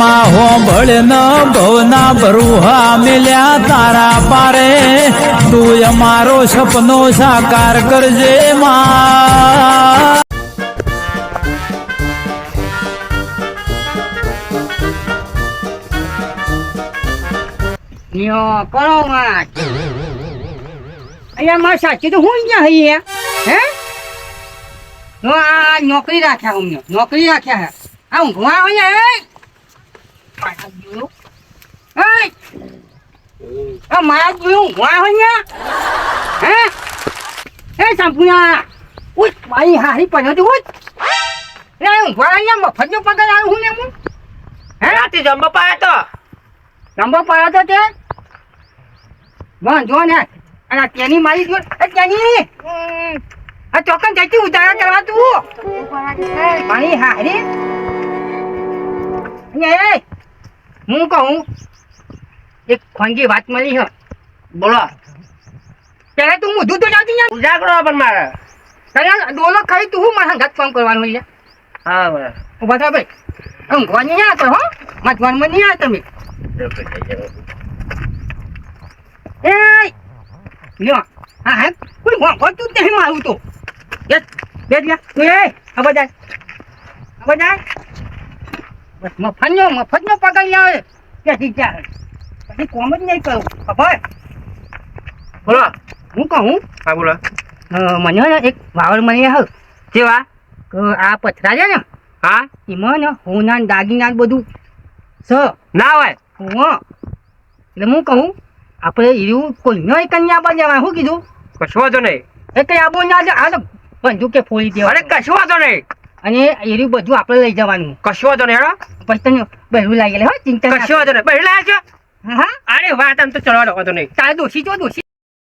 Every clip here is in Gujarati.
માં હોંભળ ન ભવના ભરુહા મિલ્યા તારા પારે તું અમારો સપનો સાકાર કરજે માં. કરો માં અહીંયા મારે સાચી તો હું અહીંયા અહીંયા હે આ નોકરી રાખ્યા અમને નોકરી રાખ્યા હે આ ઊંઘવા હોય ને મારા જોયું ઊંઘવા હોય ને હે સંપૂર્ણ ઉઠ મારી હારી પડ્યો તું ઉઠ ઊંઘવા અહીંયા મફતનો પગાર આવ્યો હું ને હું હે રાતે જમવા પાયા તો જમવા પાયા તો તે વાંધો ને અને તેની મારી જો તેની આ ચોકન જતી ઉતારા કરવા તું મારી હારી હું કહું એક ખોંગી વાત મળી છે બોલો ત્યારે તું મોઢું તો જાતી ને ઉજાગરો પણ મારે તને ડોલો ખાઈ તું હું મારા ઘાત કામ કરવાનું છે હા બરાબર ઉભા થા ભાઈ ઊંઘવાની ના તો હો મતવાનમાં નહીં આ તમે એ લ્યો હા હા કોઈ હોતું જ નહીં મારું તો બેસ બેસ ગયા તું એ હવે જાય હવે જાય બસ મફતનો પગાર આવે ક્યાંથી ચાલે પછી કોમ જ નહીં કરું ખબર બોલો હું કહું હા બોલો મને ને એક વાવડ મળી આવ કેવા આ પથરા છે ને હા એમાં ને હોના દાગીના બધું સ ના હોય એટલે હું કહું આપણે એવું કોઈનો કન્યા પર જવા શું કીધું કશું વાંધો નહીં એ કઈ આબો ના આ તો બંધુક કે ફોડી દેવા અરે કશું વાંધો નહીં અને એવું બધું આપણે લઈ જવાનું કશું વાંધો નહીં હેડો પછી તને બહેરું લાગેલ હો ચિંતા કશું વાંધો નહીં બહેરું લાગે છે હા અરે વાત આમ તો ચડવાનો વાંધો નહીં તારે દોશી જો દોશી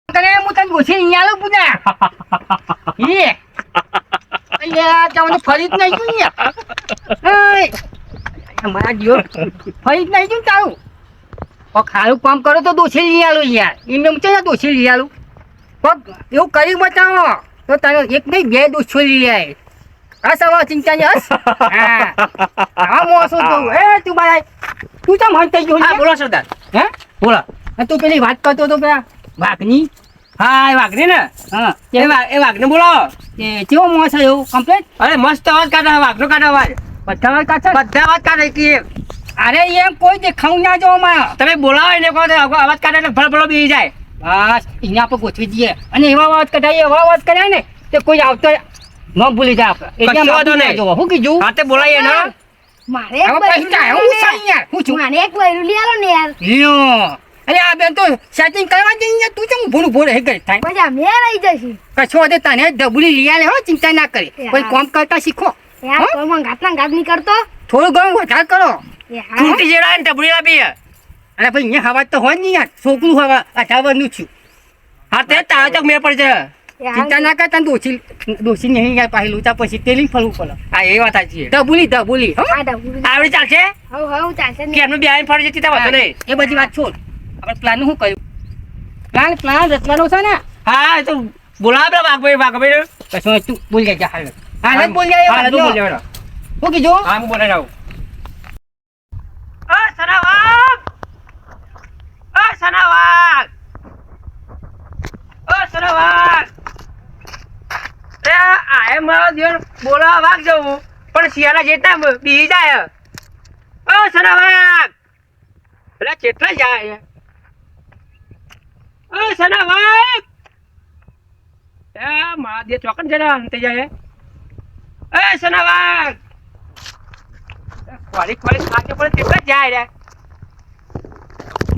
તને હું તને દોશી અહીંયા આલો પૂજા એ અહીંયા જવાનું ફરી જ નહીં તું અહીંયા મારા જીઓ ફરી જ નહીં તું તારું ખારું કામ કરો તો દોશી લઈ આલો યાર એમને છે ને દોશી લઈ આલું પગ એવું કરી બતાવો તો તારે એક નહીં બે દોશો લઈ આવે હા સવા ચિંતા ને હસ હા મોસો તું એ તું ભાઈ તું તો મન થઈ ગયો હા બોલો સરદાર હે બોલો તું પેલી વાત કરતો તો પેલા વાઘની હા એ વાઘની ને હા એ વાઘને બોલો એ કેવો મોસ એવું કમ્પ્લીટ અરે મસ્ત અવાજ કાઢે વાઘનો કાઢે અવાજ બધા અવાજ કાઢે બધા અવાજ કાઢે કે અરે એમ કોઈ દેખાવું ના જો માં તમે બોલાવો એને કહો અવાજ કાઢે એટલે ભળભળો બેસી જાય બસ અહીંયા આપણે ગોઠવી દઈએ અને એવા અવાજ કઢાય એવા અવાજ કઢાય ને તે કોઈ આવતો ન ભૂલી જાય આપણે શું કીધું હા તે બોલાવીએ ને મારે એક વૈરું લઈ આલો ને યાર અરે આ બેન તો સેટિંગ કરવા જઈએ તું કેમ ભૂલું ભૂલે હે ગઈ થાય પછી અમે રહી જઈશું કશો દે તને ડબુલી લઈ આલે હો ચિંતા ના કરી કોઈ કામ કરતા શીખો યાર કોમન ઘાતના ઘાત નહીં કરતો થોડું ઘણું વધારે કરો યાર છૂટી જેડા ને ડબુલી આપી અરે ભાઈ અહીંયા હવા તો હોય નહીં યાર છોકરું હવા 18 વર્ષનું છું હા તે તાવ તક મેં પડશે ચિંતા ના કરતા દોશી નહીં યાર પાછી લોચા પછી તેલી ફરવું પડે હા એ વાત સાચી ડબુલી આવડી ચાલશે હવ ચાલશે ને કેમનું બેન ફરી જતી તા વાતો નહીં એ બધી વાત છોડ આપણે પ્લાન શું કર્યું પ્લાન રચવાનો છે ને હા તો બોલાવ વાઘભાઈ કશું તું બોલ જાય હાલ હાલ બોલ જાય શું કીધું હા હું બોલાવી આવું બોલાવા વાઘ જવું પણ શિયાળા જેટલા બી જાય સના વાઘ પેલા કેટલા જાય સના વાઘ મારા દે ચોકન જરા અંતે જાય સના વાઘ ખોલી ખાતે પણ કેટલા જાય રે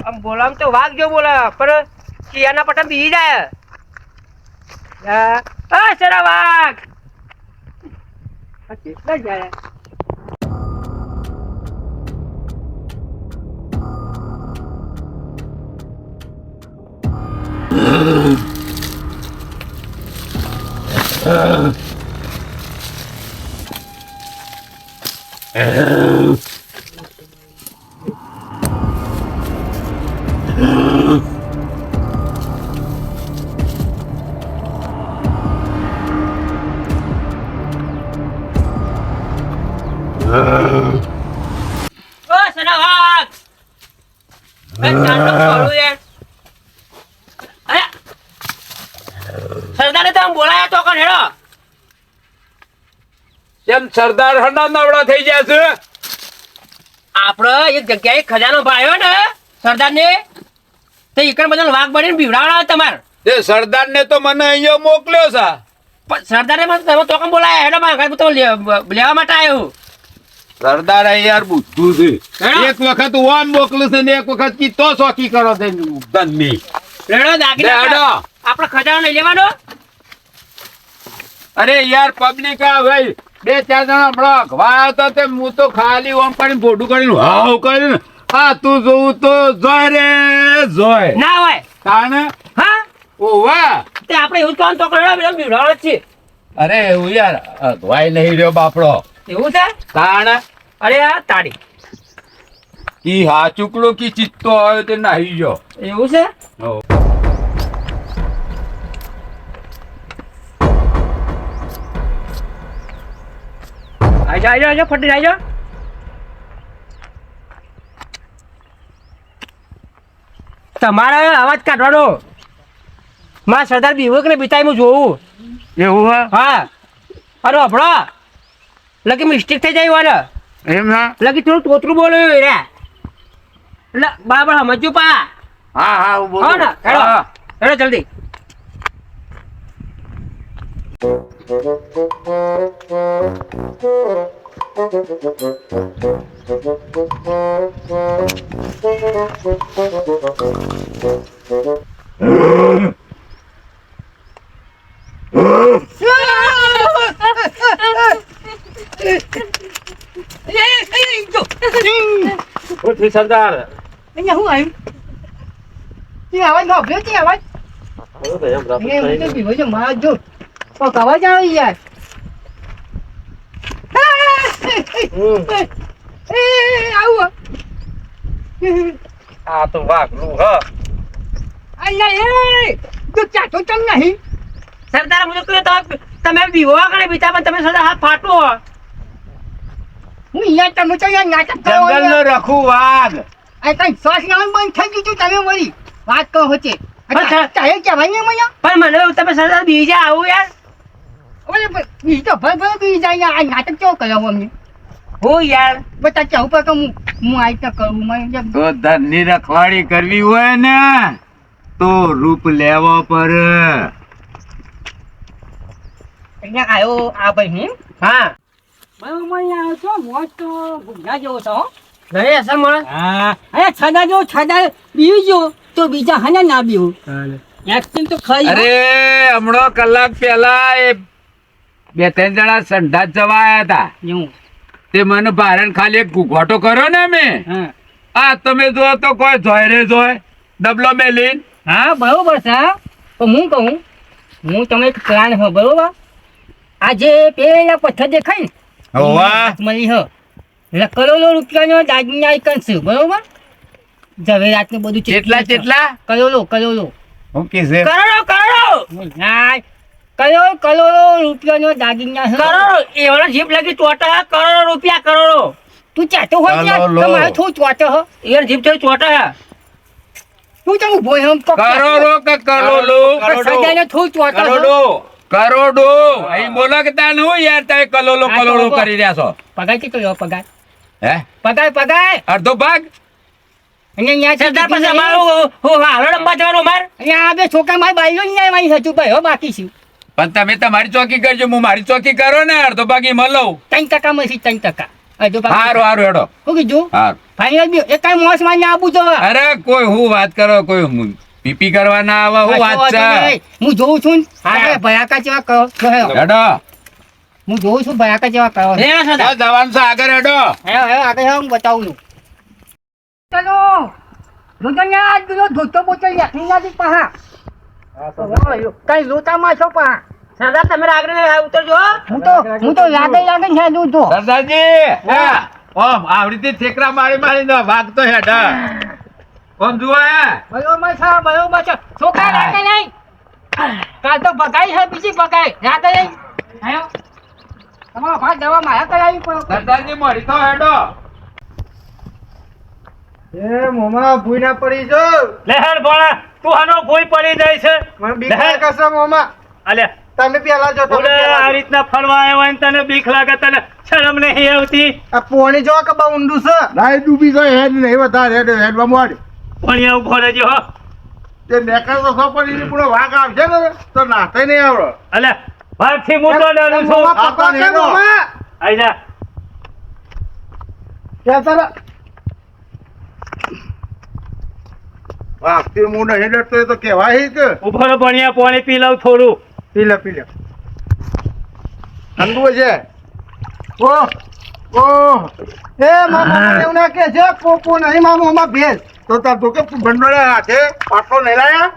આમ બોલામ તો વાઘ જો બોલા પણ શિયાળા પટા બી જાય સના વાઘ કેટલા જાય ચાંદલો ખોળું યાર. અરે, સરદારે તમે બોલાયા તો કોણ હેડો? કેમ સરદાર હરના નવડા થઈ ગયા છે? આપડે એક જગ્યાએ ખજાનો ભાળ્યો ને સરદારને, તો ઈકણ બધા વાઘ બનીને બીવડાવડા તમારે. તે સરદાર ને તો મને અહીંયા મોકલ્યો છે. પણ સરદારે મને તમે તો કેમ બોલાયા હેડો? મારા ઘરે તો લેવા માટે આવ્યો. સરદાર યાર બુદ્ધું છે. હેડો. એક વખત ઓમ મોકલું છે ને એક વખત કીતો સોકી કરો છે ધનની. રેડો દાગીને લે હેડો. આપણે ખજાનો નહીં લેવાનો. અરે યાર પબ્લિક આ ભાઈ 2-4 જણા હમણાં અખવા હતા તે હું તો ખાલી ઓમ કરીને ફોટું કરીને હાવ કરીને આ તું જોવું તો જોય રે જોય ના હોય તાણે હા, ઓવા. તે આપણે એવું જ કામ તો કર્યો બીવડાવડો જ છે. અરે એવું યાર અખવાય નહીં રહ્યો બાપડો એવું છે? તાણે અરે આ તાળી ઈ હાચુકડો કી ચિત્તો આવ્યો તે નાહી ગયો. એવું છે? હો. આજો ફટી આજો. તમારે અવાજ કાઢવાનો. મારા સરદાર બીવો કે બીતાઈ હું જોઉં. એવું હા અરે હભળો, લગી મિસ્ટેક થઈ જાય વાને એમ હા લગી થોડું તોતરું બોલ્યું રે એટલે બરાબર સમજ્યું પા. હા હા હું હા ને હેડો હા. હેડો જલ્દી. સરદાર અહીંયા હું આવ્યું? તે અવાજ સાંભળ્યો તે અવાજ? અહીંયા હું તો બીવો છું, મારા જો કોક અવાજ આવે યાર. આવું આ તો વાઘલું હા. અલ્યા એ તો ચાટો ચમ નહીં. સરદાર મને કહ્યું તમે બીવો કરે બીતા પણ તમે સરદાર હાથ ફાટો. હું યાર તમે તો યાર નાટક કરો જંગલ નો યાર. રખું વાઘ. આ કઈ શ્વાસ લેવાનું બંધ થઈ ગયું તમે વળી વાત કહો છે. અચ્છા. ચાહે કહેવાય ને મને. પણ મને તમે સરદાર બીજા આવું યાર. ઓલે બીજ તો ભર બી જાય યાર. આ નાટક કેવો કર્યો અમને? હું યાર બતા કેવું પર કે હું આ રીતે કરું મને જેમ તો ધનની રખવાડી કરવી હોય ને તો રૂપ લેવો પર. અહીંયા આવ્યો આ ભાઈ હે. હા બરાબર આવ્યો છો મોજ તો ભૂંગા જેવો છો હો. નહીં અસર મળે. હા અરે છડા જો છડા બીજો તો બીજા હને ના બીવું એક્ટિંગ તો ખરી અરે હમણાં કલાક પહેલા એ 2-3 જણા સંડાસ જવા આયા હતા. એવું તે મને ભારણ ખાલી એક ઘૂઘોટો કર્યો ને મેં. હા આ તમે જો તો કોઈ જોય રે જોય ડબલો મેલીન. હા બરોબર છે હા. તો હું કહું હું તમે એક પ્લાન હો બરોબર. આજે પેલા પથ્થર દેખાય ને હોવા. મળી હ એટલે કરોડો રૂપિયાનો દાગીના આઈકન છે બરોબર. ઝવેરાત ને બધું કેટલા કેટલા કરોડો હું કે છે કરોડો કરોડો ના કરોડો રૂપિયાનો દાગીના છે. કરોડો એવડો જીપ લાગી ચોટા કરોડો રૂપિયા કરોડો. તું ચાટો હોય ત્યાં કરોડો. તમારે થોડું ચોટો હો. એ જીપ થઈ ચોટા. તું તમે ઉભો એમ કોક કરોડો કે કરોડો સજાને થોડું ચોટો હો. કરોડો અહીં બોલકતા નું યાર તમે કલોલો હા, તો કલોલો બોલો. કરી રહ્યા છો. પગાર કેટલો લેવો પગાર હે પગાર અડધો ભાગ. અને અહીંયા સરદાર પાસે અમારું હાલો અંબા જવાનું અમાર. અહીંયા આ બે છોકરા મારી બાઈલો નહીં આવે મારી હજુ ભાઈ હો બાકી છું. પણ તમે તમારી ચોકી કરજો હું મારી ચોકી કરો ને અડધો ભાગ એમાં લઉં. 3% માંથી 3%. હજુ બાકી હારું હારું હેડો શું કીધું હારું. ફાઇનલ બી એક કાંઈ મોસ માં આપું તો અરે કોઈ હું વાત કરો કોઈ પીપી કરવા ના આવે હું વાત છે. હું જોઉં છું ને. હા. આપણે ભયાકા જેવા કરો છો હે. હેડો હું જોઉં છું ભયાકા જેવા કરો છો. લે સરદાર. આ જવાનું છે આગળ હેડો. હે આગળ હું બતાવું છું. ચલો જોજો ને આ પેલો ધોતો બોતલ યાખની નાથી પહા કઈ લોટામાં છો પહા. સરદાર તમે આગળ ઉતરજો. હું તો લાગે ને હેડું તો સરદારજી હા ઓમ આવડી થી ઠેકરા મારી મારી ને વાગ તો હેડ ઓમ જુઓ હે બરોબર છે છોકરા લાગે નહીં કાલ તો બગાઈ છે બીજી બગાઈ લાગે નહીં આયો તમારો ભાગ દવા માયા કરાવી પડે સરદારજી મોરી તો હેડો એ મોમાં ભૂઈ ના પડી જો લેહર ભોળા તું આનો ભૂઈ પડી જાય છે મને બીક લાગે છે મોમાં અલ્યા તમે પેલા જો તમે બોલે આ પેલા રીતના ફરવા આવ્યો હોય ને તને બીક લાગે તને શરમ નહીં આવતી આ પોણી જો કે બહુ ઊંડું છે નાઈ ડૂબી ગઈ હેડ નહીં વધારે હેડમાં મોડ ભણ્યા ઉભો રહેજો હો તે નેકર તો સપડી પૂરો વાઘ આવશે ને તો નાથે નહીં આવડો અલ્યા ભાગથી મોટો ડરું છું મોમાં પકડો કે મોમાં આઈ જા કે તારા વાઘથી હું નહીં ડરતો તો કહેવાય કે ઉભો રહો ભણ્યા પાણી પી લઉં થોડું પી લે ઠંડુ છે ઓ એ મામા એવું ના કે છે પોપો નહીં મામા ભેજ તો તાર તો કે ભંડોળે હાથે પાટલો નહીં લાયા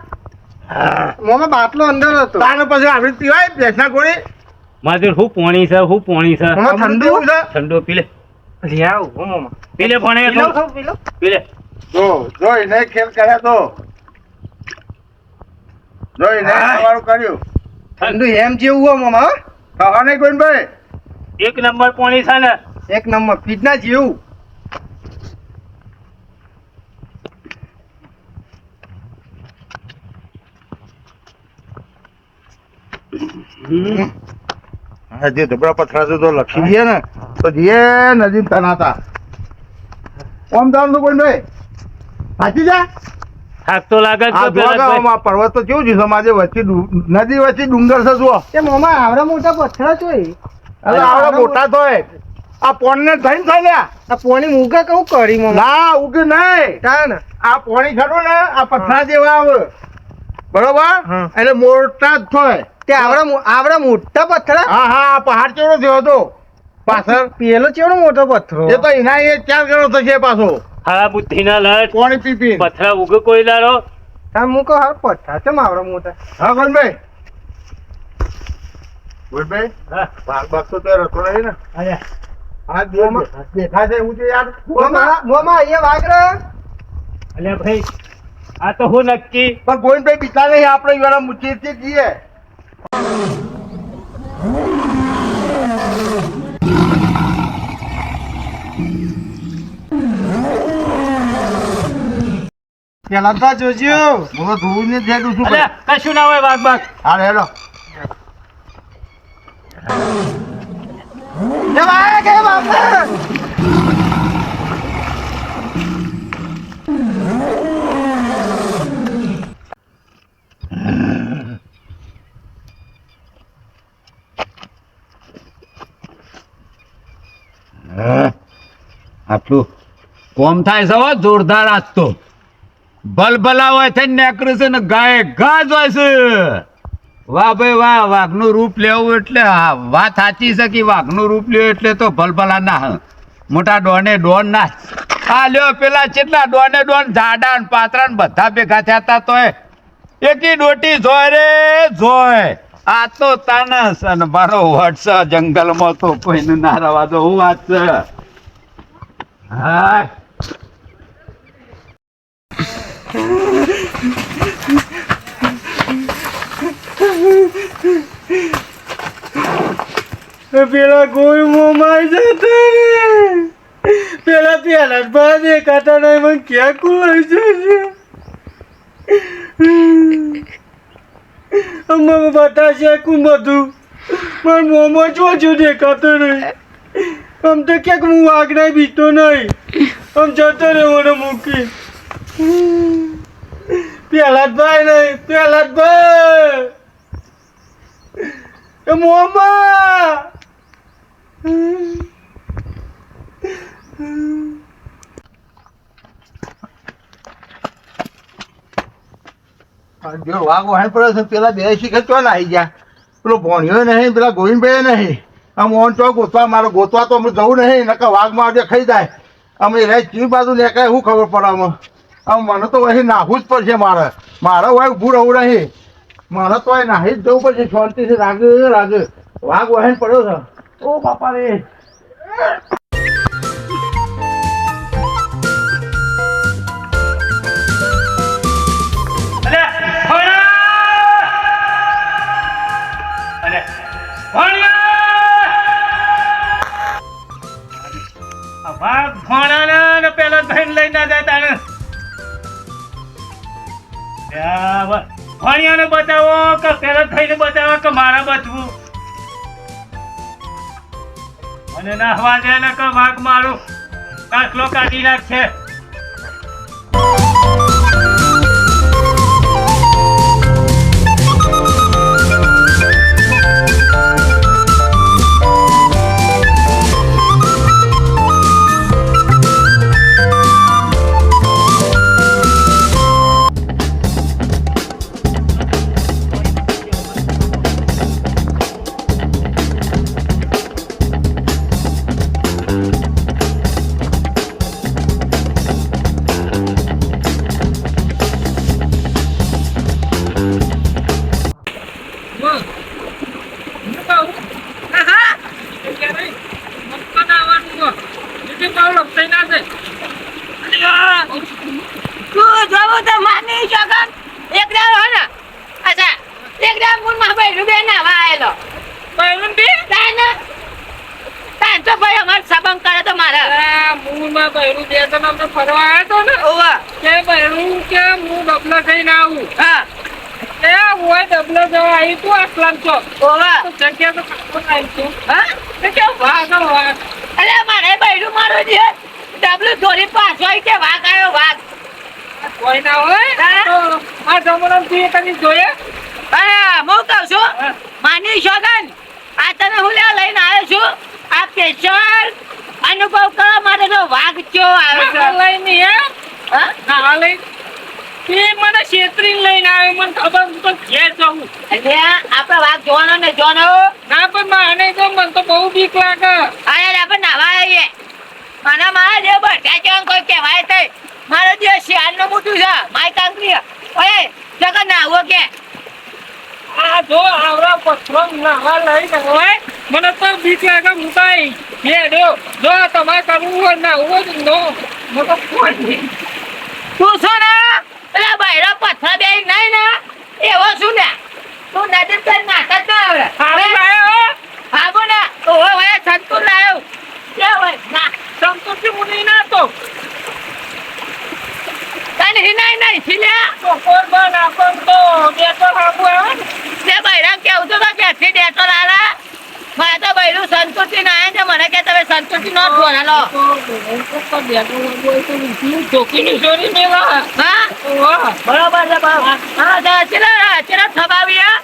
મોમાં બાટલો અંદર હતો તાને પછી આવી પીવાય ભેંસના ગોળી માધુર હું પાણી છે મોમાં ઠંડુ છે ઠંડો પી લે લે આવ હો મોમાં પી લે ભણ્યા પી લો થોડું. પી લો પી લે જોઈ નહીં ખેલ કર્યા તો જોઈ નહીં સવારું કર્યું ઠંડુ એમ જેવું હો મોમાં ખાવા નહીં કોઈ ભાઈ એક નંબર પાણી છે ને એક નંબર પીટના જેવું હા જે ધબડા પથરા છે તો લખી દઈએ ને તો જઈએ નદી તનાતા ઓમ દામ તો કોઈ ભાઈ સાચી જા થાક તો લાગે જ આ છે પેલા ભાઈ. જોગામાં પર્વત તો કેવું છે સમાજે વચ્ચે નદી વચ્ચે ડુંગર છે જુઓ તે મોમાં આવડા મોટા પથ્થર ચોય એટલે આવડા મોટા થાય આ પોણને થઈને થાય લ્યા આ પોણી મૂકે કહું કરી મોમાં ના ઉગે નહીં તાન આ પોણી ખરું ને આ પથરા જેવા આવે બરોબર હા. એટલે મોટા જ થાય તે આવડા મોટા પથ્થર હા હા આ પહાડ ચેવડો થયો હતો પાછળ પેલો ચેવડો મોટો પથ્થરો એ તો એના એ 4 ગણો થશે પાછો હા બુદ્ધિના લટ પોણી પી પી પથરા ઉગે કોઈ લારો તાન મૂકો હાર પથ્થર ચમ આવડા મોટા હા ગોનભાઈ ગોનભાઈ હા ભાગ ભાગ તો રતો રહી ને અલ્યા હા દેખા છે હું યાર મોમાં અહીંયા વાગરે અલ્યા ભાઈ આ તો હું નક્કી પણ ગોવિંદભાઈ બીતા નહીં આપણે વેળા મુચીથી જઈએ પેલા તો જોજો હું ધૂળ ને થેડું છું અલ્યા કશું ના હોય વાઘ બાગ હા હેલો જવાય કે બાપા આટલું કોમ થાય છે હો જોરદાર આજ તો ભલભલા હોય થઈને નેકરે છે ને ગાય ગા જ હોય છે વાહ ભાઈ વાહ વાઘનું રૂપ લેવું એટલે હા વાત સાચી છે કે વાઘનું રૂપ લેવું એટલે તો ભલભલા ના હ. મોટા ડોને ડોન ના આ લ્યો પેલા કેટલા ડોને ડોન જાડા ને પાતરા ને બધા ભેગા થયા તા તોય એકી ડોટી જોય રે જોય આ તો તાનસ અને મારો વટ છે જંગલમાં તો કોઈને ના રવા દો હું વાત છે હા પેલા કોઈ મોમાઈ જતા રે પેલા પેલા જ દેખાતા નહીં મને ક્યાં કુલાઈ જશે અમે બતાશે કું બધું મારા મોમો જો દેખાતો નહીં આમ તો ક્યાંક હું વાઘના બીતો નહીં આમ જતો રે મને મૂકી પેલા જ ભાઈ નહીં પેલા જ ભાઈ એ મોમા જો વાઘ વાહન પડે છે પેલા બે શીખે તો ના આવી ગયા પેલો ભણ્યો નહીં પેલા ગોવિંદભાઈ નહીં આમ ઓન તો ગોતવા મારો ગોતવા તો અમે જવું નહીં નકર વાઘમાં આજે ખાઈ જાય અમે રહે ચી બાજુ નીકળે શું ખબર પડે અમે આમ મને તો અહીં નાહવું જ પડશે મારે હોય ઊભું રહું નહીં મારે તો અહીં નાહી જ જવું પડશે શાંતિથી રાગે વાઘ વાહન પડ્યો છે ઓ બાપા રે વાઘ ભોણાને પેલો થઈને લઈ ના જાય તાને ભાણિયાને બચાવો કે પેલા થઈને બચાવો કે મારા બચવું અને નાહવા દે ને કે વાઘ મારો કાટલો કાઢી નાખશે. તું જોવું તો માની શકન એક દાવ હે ને અચ્છા એક દાવ મુન માં ભાઈ રૂબે ના વાયેલો ભાઈ બી તાન તાન તો ભાઈ અમાર સબંગ કરે તો મારા મૂળ માં બૈરું બે જણ અમને ફરવા આવ્યો તો ને ઓવા કે બૈરું કે હું ડબલો થઈને આવું હા એ હું ડબલો જવા આવી તું આટલામ છો ઓવા તો જગ્યા તો કાપો આવી તું હા તે કે વાઘ અરે મારે ભાઈ મારો છે ડબલું થોડી પાછો આવી કે વાઘ આવ્યો વાઘ કોઈ ના હોય હા? તો આ જમણમ થી કદી જોઈએ અરે હું કહું છું માની શકન આ તને હું લઈને આવ્યો છું આ સ્પેશિયલ અનુભવ કરવા માટે તો વાઘ ચો આવ્યો છે લઈને હે હા ના લઈ તે મને છેતરી લઈને આવ્યો મને ખબર હું તો ઘેર જવું એટલે આપણે વાઘ જોવાનો ને જોવાનો ના પણ મને તો મને તો બહુ બીક લાગે અરે આપણે નાવા આવીએ મને મારા જે બધા કેમ કોઈ કહેવાય તે મારો જે શિયાળનો મોટું છે માય કાંકરી ઓય જગન નાવો કે આ જો આવરા પથરો નાવા લઈને હોય મને તો બીક લાગે હું કઈ ઘેર જો તમારે કરવું હોય ના હોય નો મને કોઈ નહીં તું છો ને પેલા બૈરો પથ્થર બે નહીં ને એવો શું ને તું નદી પર નાતા જ ના હારું આવડે લાયો આવો ને ઓહો ઓય સંતુર લાયો કે હોય ના સંતોષી મુની ના તો તને હિનાય નહીં છિલ્યા તો કોરબાન આપણ તો બે તો હાબુ આવે ને તે બૈરા કેવું તો કે થી દેતો લાલા મારે તો બૈરું સંતુરથી ના આવે છે મને કે તમે સંતુરથી નો છોડાલો હા બરોબર છે બાપ હા તો ચલા ચલા થબાવ્યા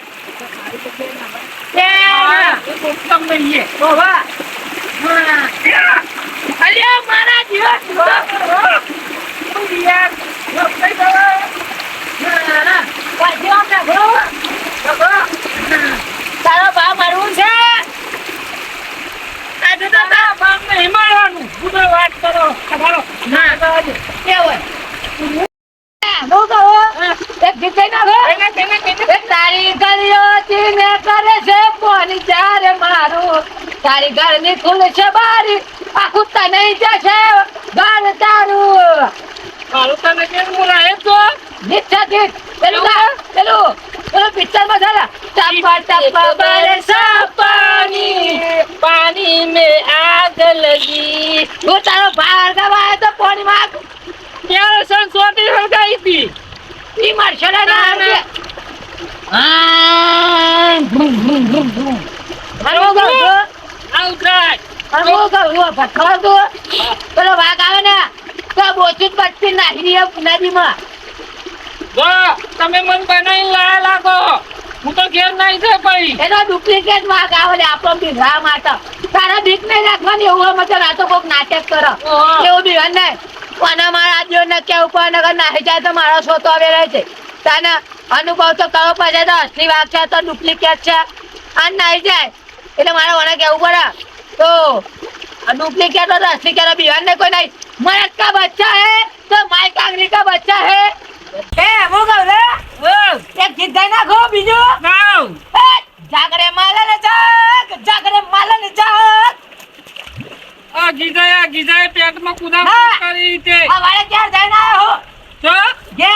એ ઓવા અલ્યા મારા જીવન તારો બા મારવું છે આજે તો વાત કરો કેવું હું કહું એક ગીત ગાઈ નાખો એ તારી ગલીઓથી ને કરે છે પોની ચારે મારું તારી ઘરની ખુલે છે બારી આખું તને જશે ઘર તારું મારું તને કેમ બોલાય તો ગીત છે ગીત પેલું પિક્ચર માં છે ટપા ટપા બરસા પાણી પાણી में आग लगी હું તારો ભાર ગવાય તો પાણી માં ત્યાં સંસ્વાતી હળગાઈ હતી ઈ મારશો ને ના આવે હા ભૂમ ભૂમ ભૂમ ભૂમ હરવો ગયો આઉટરાઈટ હરવો ગયો ભટકાવ તો પેલો વાઘ આવે ને તો બોચું બચતી નાખી નદીમાં જો તમે મન બનાવી લાયા લાગો હું તો ઘેર નહીં છે ભાઈ એનો ડુપ્લિકેટ વાઘ આવે ને આપણો બીઘા માટે તારા બીક નહીં રાખવાની એવું મતલબ આ તો કોઈક નાટક કરો એવું બીવા નહીં કોના મારા આદમીઓને કેવું પણ અગર નાહી જાય તો મારો છોતો આવે રહે છે તને અનુભવ તો કરવો પડે તો અસલી વાઘ છે તો ડુપ્લિકેટ છે અને નાહી જાય એટલે મારે મને કેવું પડે તો डुप्लीकेट और असली क्या बिहार में कोई नहीं मरद का बच्चा है तो माई कांगरी का बच्चा है ए वो गौरे एक गीत गाई नाखो बीजू નાવ जागरे माला ने जाग આ ગીજાએ પેટમાં કુદા હા. કરી તે हमारे क्या जाना है हो તો ये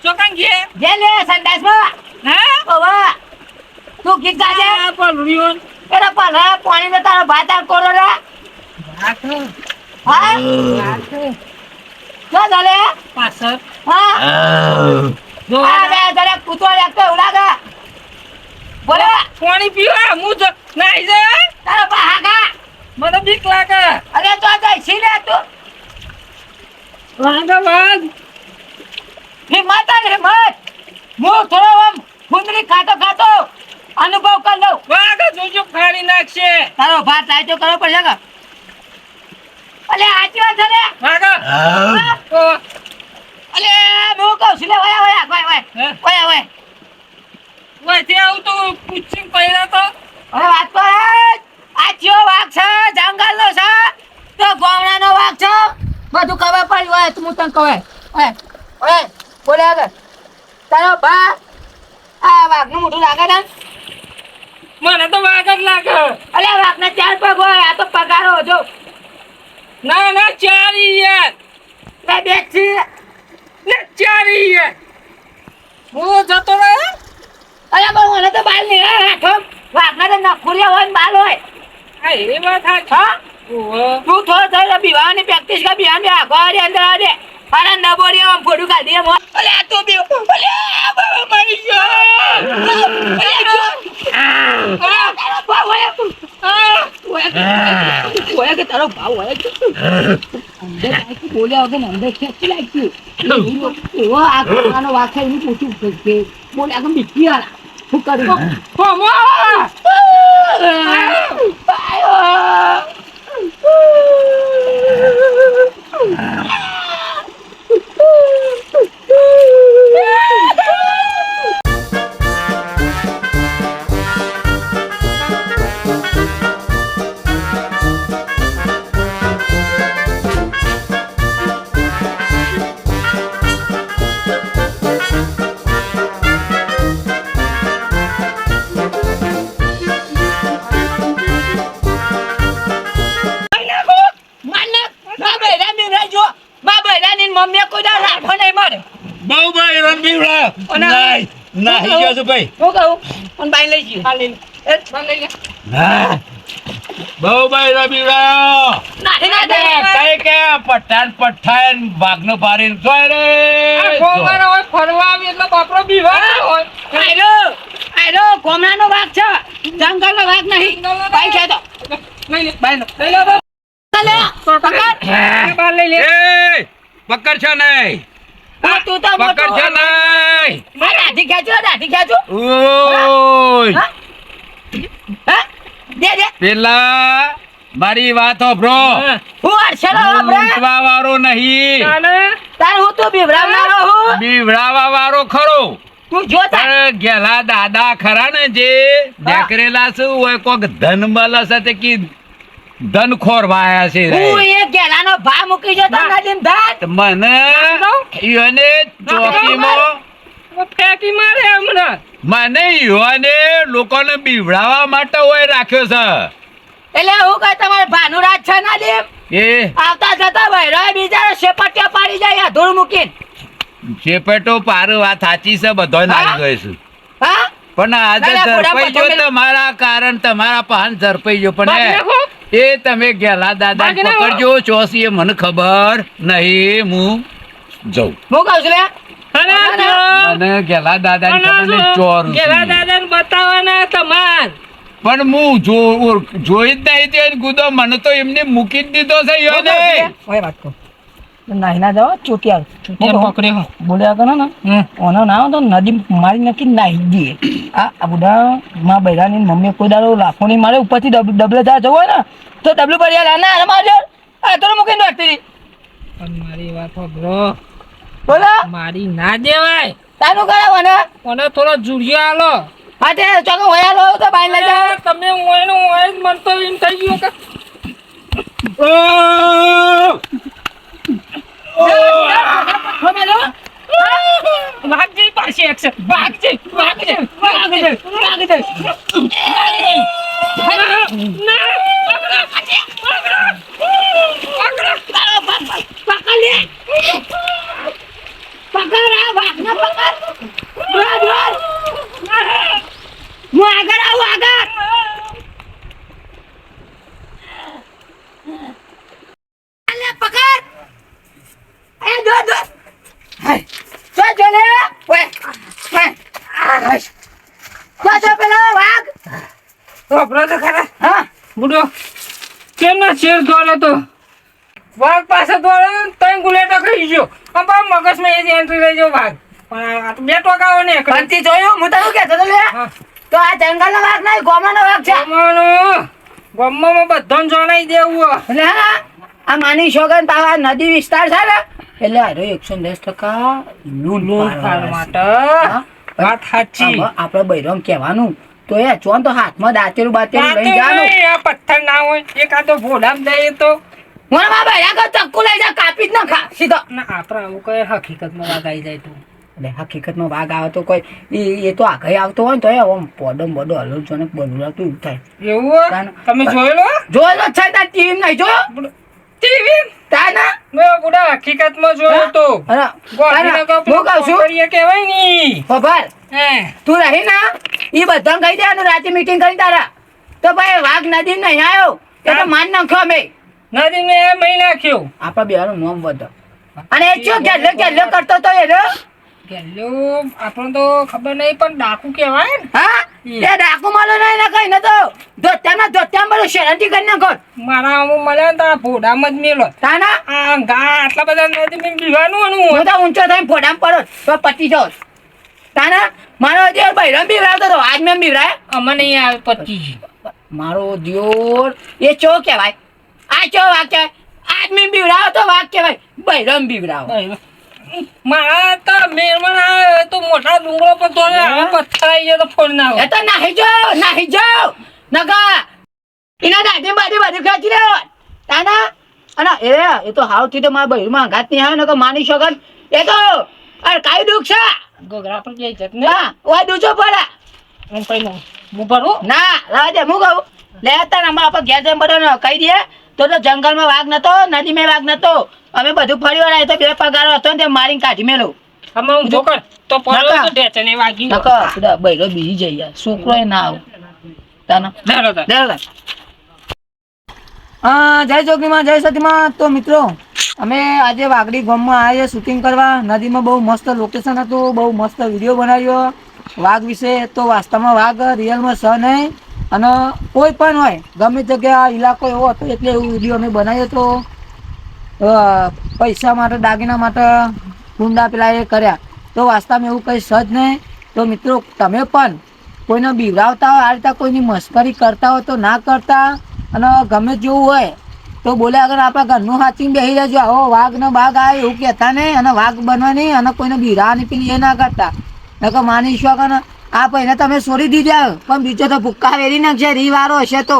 ચોકન ઘે ये ले संदेश में હા ओ वाह तू गीत गा दे આ પણ રિયોન तेरा पाला पानी में तारा भात आ कोरो रे हाँ क्या डाले પાછળ हाँ જો આ બે જરા કૂતો લાગતો એવું લાગે બોલે પાણી પીવા હું નાઈ જાય તારો બા હાગા મને બીક લાગે અરે તો જઈ છી લે તું વાંધો વાંધ હિંમત અને હિંમત હું થોડો આમ ફૂંદરી ખાતો અનુભવ કર લઉં વાઘ જોજો ફાડી નાખશે તારો ભાત લાય તો કરવો પડશે કે અલે આજી વાત છે ને વાઘ અલે હું કહું છું લે વયા હે? વયા વયથી આવું તો પૂછી પહેલા તો હવે વાત તો આ ચિયો વાઘ છે જંગલનો છે તો ગામડાનો વાઘ છે બધું ખબર પડી હોય તું તને કહે ઓય બોલે આગળ તારો બા આ વાઘનું મોઢું લાગે ને મને તો વાઘ જ લાગે અલે વાઘના ચાર પગ હોય આ તો પગારો જો ના ના ચારી યાર લે બેસી ને ચારી યાર હું જતો રહે અરે બહુ મને તો બાલ નહીં હાથો વાઘના તો નખુરિયા હોય ને બાલ હોય આ એ વાત હા ઓહો તું થોડો થોડો બીવાની પ્રેક્ટિસ કર બિહાન બે આગળ અંદર આ દે અરે નબોરી આમ ફોટો કાઢી દે અલે આ તું બી અલે આ બાબા મરી ગયો કે તારો ભાવ હોય અંદર કાંઈ બોલ્યા વગર અંદર ખેંચી લાગ્યું એવો આ કરવાનો વાંખે એનું પૂછું કે બોલે આગળ બીજી વાળા શું કર્યું મમ્મી કોઈ દા રાખો નહીં મારે બહુ ભાઈ રણબીરડા નહીં નાહી ગયો છું ભાઈ હું કહું પણ બાઈ લઈ ગયું આ લઈ એ મને લઈ લે હા બહુ ભાઈ રણબીરડા નાહી ના દે કઈ કે પઠાણ ભાગનો પારીને જોય રે આ ગોવાના હોય ફરવા આવી એટલે બાપરો બીવા હોય આયરો કોમરાનો વાઘ છે જંગલનો વાઘ નહીં બાઈ છે તો નહીં લે બાઈ નો લઈ લે લે પકડ બાર લઈ લે એ પકડ છે નહીં હા તું તો પકડ છે નહીં હા દાઢી ખેંચો ઓય હા હા દે પેલા મારી વાત હોભરો હું અરસલો આપણે ઊંટવા વાળો નહીં તાને તાર હું તો બીવરાવનારો હું બીવડાવા વાળો ખરો તું જો તાર પણ ગેલા દાદા ખરા ને જે દેકરેલા શું હોય કોક ધન મળે છે તે કી ધન ખોરવાયા છે હું એ ગેલાનો ભા મૂકી જો તો નદીમ ધાત મને ઈઓને ચોકીમાં ફેંકી મારે હમણાં મને ઈઓને લોકોને બીવડાવવા માટે હોય રાખ્યો છે એટલે હું કઈ તમારે ભાનું રાજ છે નદીમ એ આવતા જતા ભાઈ બીજા શેપટિયા પાડી જાય ધૂળ મૂકીને ચેપેટો પાર વાત સાચી છે બધો નાખી ગયો છું હા પણ આજે ના, ના, ઝડપાઈ પૂરા ગયો તમારા કારણ તમારા પાન ઝડપાઈ ગયો ભાગી પણ નાખો. એ તમે ગેલા દાદા ભાગી નાખો. પકડજો ચોસી એ મને ખબર નહીં હું જઉં હું કહું છું લે અરે જો મને ગેલા દાદા અને ખબર નહીં જો ચોર ગેલા દાદાને બતાવવાના તમાર પણ હું જોઈ જ નહીં તે ગુદો મને તો એમને મૂકી જ દીધો છે ઈયોને. ઓય વાત કો નાહી ના જાઓ ચોટિયાર પકડ્યો હો. બોલ્યા કરો ને ઓનો ના તો નદી મારી નાખી નાહી દઈએ આ બુઢા માં બૈરાની મમ્મી કોઈ દાડો લાફો નહીં મારે ઉપરથી ડબલે જા જવું હોય ને તો ડબલું ભરી યાર ના મારજો આ તો મૂકીને રાખતી પણ મારી વાત બ્રો બોલો મારી ના દેવાય તાનું કરાવો ને મને થોડો જુડિયો આલો હા તે ચોકો વયા લો તો બાઈ લઈ જાઓ તમે ઓયનો ઓય જ મન તો એમ થઈ ગયો કે ભાગજી પાછી એક્શન ભાગજી ભાગજી ભાગજી ખબર તો ખરા હા બુડો કેમ ના શેર દોડ્યો તો વાઘ પાસે દોડ્યો તઈ ગુલેટો ખાઈ ગયો અંબા મગજમાં એ એન્ટ્રી રહી ગયો વાઘ પણ આ તો બે ટોકાઓ ને કંતી જોયું હું તને કહેતો તો લે હા. તો આ જંગલનો વાઘ નહીં ગોમાનો વાઘ છે ગમમાં બધાને જણાઈ દેવું એટલે હા આ માની શોગન તાવા નદી વિસ્તાર છે ને એટલે આરો 110% લૂન ફાળ માટે હા? વાત સાચી આમાં આપણે બૈરમ કહેવાનું તો એ ચોન તો હાથમાં દાંતેલું બાતેલું લઈ કાંતો જવાનું નહીં, આ પથ્થર ના હોય એકાદો ભોડામ જાય તો મને માં બૈરા કો ચક્કુ લઈ જા કાપી જ નાખા સીધો ના આપણે આવું કઈ હકીકતમાં વાત આવી જાય તો એટલે હકીકતમાં વાઘ આવે તો કોઈ એ તો આગળ આવતો હોય ને તો એ આમ પોડમ બોડો હલો છો ને બનવાતું એવું થાય એવું તાન- તમે જોયેલો જોયેલો જ છે તાર ટીવી નહીં જોયો ટીવી તાના મેં બુડા હકીકતમાં જોયો તો અરે ગોઠીને તાના, હું કહું છું કરીએ કહેવાય ની ખબર હે તું રહી ના એ બધાને કહી દેવાનું રાતે મીટિંગ કરી તારા તો ભાઈ વાઘ નદી નહીં આવ્યો એ તો માન નાખ્યો અમે નદી ને મહી નાખ્યો આપણા બેવાનું નામ વધો અને એ ચો ગેલ્લો કરતો તો એ રો ગેલ્યો આપણને તો ખબર નહીં પણ ડાકુ કહેવાય ને હા એ ડાકુ માલો નહીં ના કઈ નતો ધોત્યા મારો શેરંતી કરી નાખો મારા આમ મળ્યા ને તારા ભોડામાં જ મેલો તાના આ ગા આટલા બધા નદી મેં પીવાનું હું તો ઊંચો થઈને ફોડામ પડો તો પતી જાઓ તાના મારો જે બૈરમ બીવરાવતો હતો આજ મેં બીવરાય અમને નહીં આવે પચી મારો દિયોર એ ચો કહેવાય આ ચો વાઘ કહેવાય આજ મેં બીવરાવ તો વાઘ કહેવાય બૈરમ બીવરાવ મારા તો મેરમાં આવે તો મોટા ડુંગરો પર તો પથ્થર આવી જાય તો ફોડ ના એ તો નાહી જાઓ નકા એના દાદી બાજુ ખેંચી રહ્યો તાના અને એ તો હાવથી તો મારા બૈરમાં ઘાત નહીં આવે નકર માની શકન એ તો અરે કાઈ દુખ છે ગોગરા પર જઈ જત ને ના ઓય દૂજો પડે એમ કઈ ના હું ભરું ના રાવા દે હું કહું લે તાર અમે આપણે ઘેર જઈને બધાને કહી દઈએ તો જંગલમાં વાઘ નતો નદીમાં વાઘ નતો અમે બધું ફરી વળાય તો બે પગારો હતો ને તે મારીને કાઢી મેલું અમે હું જોકર તો પડ્યો તો ઢેચને વાગી ગયો નકર પેલા બૈરો બીજી જઈ યાર છોકરો એ ના આવ તાના ધારો તાર લે જય જોગીમાં જય સતીમાં તો મિત્રો અમે આજે વાગડી ગામમાં આવ્યા શૂટિંગ કરવા નદીમાં બહુ મસ્ત લોકેશન હતું બહુ મસ્ત વિડીયો બનાવ્યો વાઘ વિશે તો વાસ્તવમાં વાઘ રિયલમાં છે નહીં અને કોઈ પણ હોય ગમે જગ્યા ઇલાકો એવો હતો એટલે એવું વિડીયો અમે બનાવ્યો હતો પૈસા માટે દાગીના માટે કુંડા પેલા એ કર્યા તો વાસ્તવમાં એવું કંઈ છે જ નહીં તો મિત્રો તમે પણ કોઈને બીવરાવતા હોય આ રીતે કોઈની મસ્કરી કરતા હોય તો ના કરતા અને ગમે જેવું હોય તો બોલે અગર આપણા ઘરનું હાથીને બેસી રહેજો આવો વાઘ ને બાઘ આવે એવું કહેતા નહીં અને વાઘ બનવા નહીં અને કોઈને બીરાવાની પેલી એ ના કરતા નકર માની શકો ને આ પહેલા તમે છોડી દીધા પણ બીજો તો ભૂક્કા વેરી નાખશે રી વારો હશે તો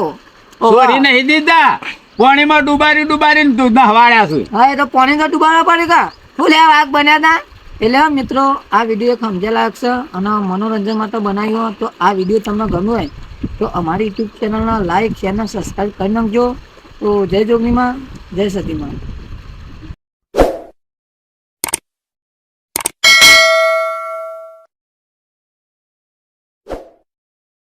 છોડી નહીં દીધા પાણીમાં ડુબારીને દૂધ નહવાડ્યા છે હા એ તો પાણી તો ડુબાડવા પડે કા ફૂલે વાઘ બન્યા હતા એટલે મિત્રો આ વિડીયો એક સમજ્યા લાગશે અને મનોરંજન માટે બનાવ્યો તો આ વિડીયો તમને ગમ્યો હોય તો અમારી યુટ્યુબ ચેનલના લાઈક શેર અને સબસ્ક્રાઈબ કરી નાખજો તો જય જોગણીમાં જય સતીમાં